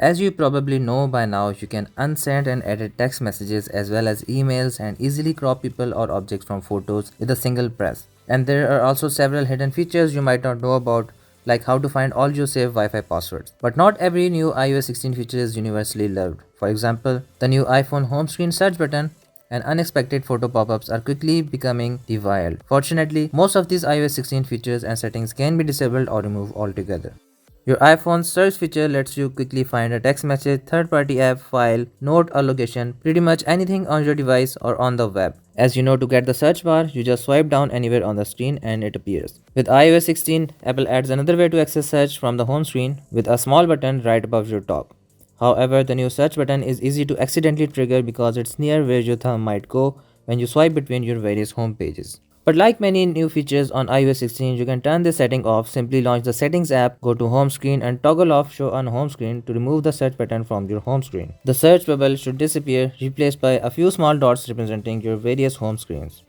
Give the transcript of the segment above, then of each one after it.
As you probably know by now, you can unsend and edit text messages as well as emails and easily crop people or objects from photos with a single press. And there are also several hidden features you might not know about, like how to find all your saved Wi-Fi passwords. But not every new iOS 16 feature is universally loved. For example, the new iPhone home screen search button and unexpected photo pop-ups are quickly becoming the wild. Fortunately, most of these iOS 16 features and settings can be disabled or removed altogether. Your iPhone's search feature lets you quickly find a text message, third-party app, file, note or location, pretty much anything on your device or on the web. As you know, to get the search bar, you just swipe down anywhere on the screen and it appears. With iOS 16, Apple adds another way to access search from the home screen with a small button right above your top. However, the new search button is easy to accidentally trigger because it's near where your thumb might go when you swipe between your various home pages. But like many new features on iOS 16, you can turn this setting off. Simply launch the settings app, go to home screen and toggle off show on home screen to remove the search button from your home screen. The search bubble should disappear, replaced by a few small dots representing your various home screens.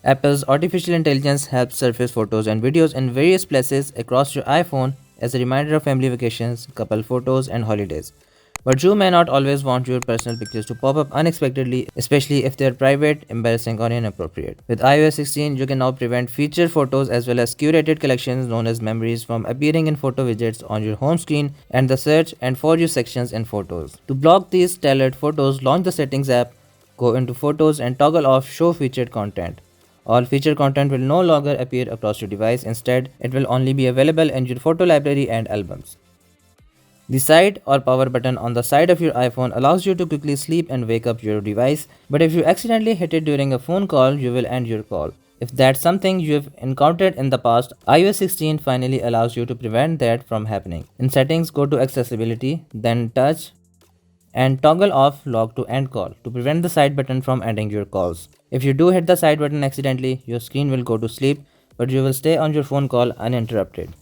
Apple's artificial intelligence helps surface photos and videos in various places across your iPhone as a reminder of family vacations, couple photos, and holidays. But you may not always want your personal pictures to pop up unexpectedly, especially if they are private, embarrassing, or inappropriate. With iOS 16, you can now prevent featured photos as well as curated collections known as memories from appearing in photo widgets on your home screen and the search and for you sections in photos. To block these tailored photos, launch the settings app, go into photos and toggle off show featured content. All featured content will no longer appear across your device. Instead, it will only be available in your photo library and albums. The side or power button on the side of your iPhone allows you to quickly sleep and wake up your device, but if you accidentally hit it during a phone call, you will end your call. If that's something you have encountered in the past, iOS 16 finally allows you to prevent that from happening. In settings, go to accessibility, then touch and toggle off lock to end call to prevent the side button from ending your calls. If you do hit the side button accidentally, your screen will go to sleep, but you will stay on your phone call uninterrupted.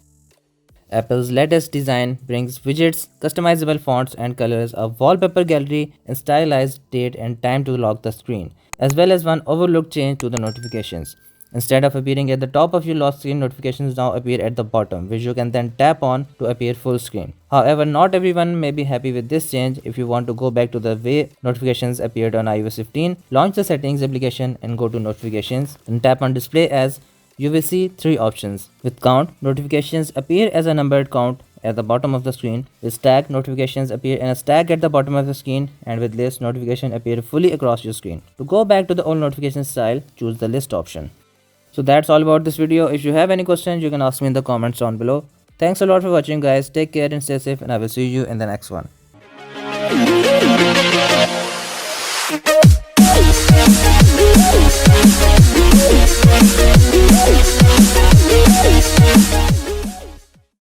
Apple's latest design brings widgets, customizable fonts and colors, a wallpaper gallery, and stylized date and time to lock the screen, as well as one overlooked change to the notifications. Instead of appearing at the top of your lock screen, notifications now appear at the bottom, which you can then tap on to appear full screen. However, not everyone may be happy with this change. If you want to go back to the way notifications appeared on iOS 15, launch the settings application and go to notifications and tap on display as. You will see three options. With count, notifications appear as a numbered count at the bottom of the screen. With stack, notifications appear in a stack at the bottom of the screen, and with list, notifications appear fully across your screen. To go back to the old notification style, choose the list option. So that's all about this video. If you have any questions, you can ask me in the comments down below. Thanks a lot for watching guys. Take care and stay safe, and I will see you in the next one.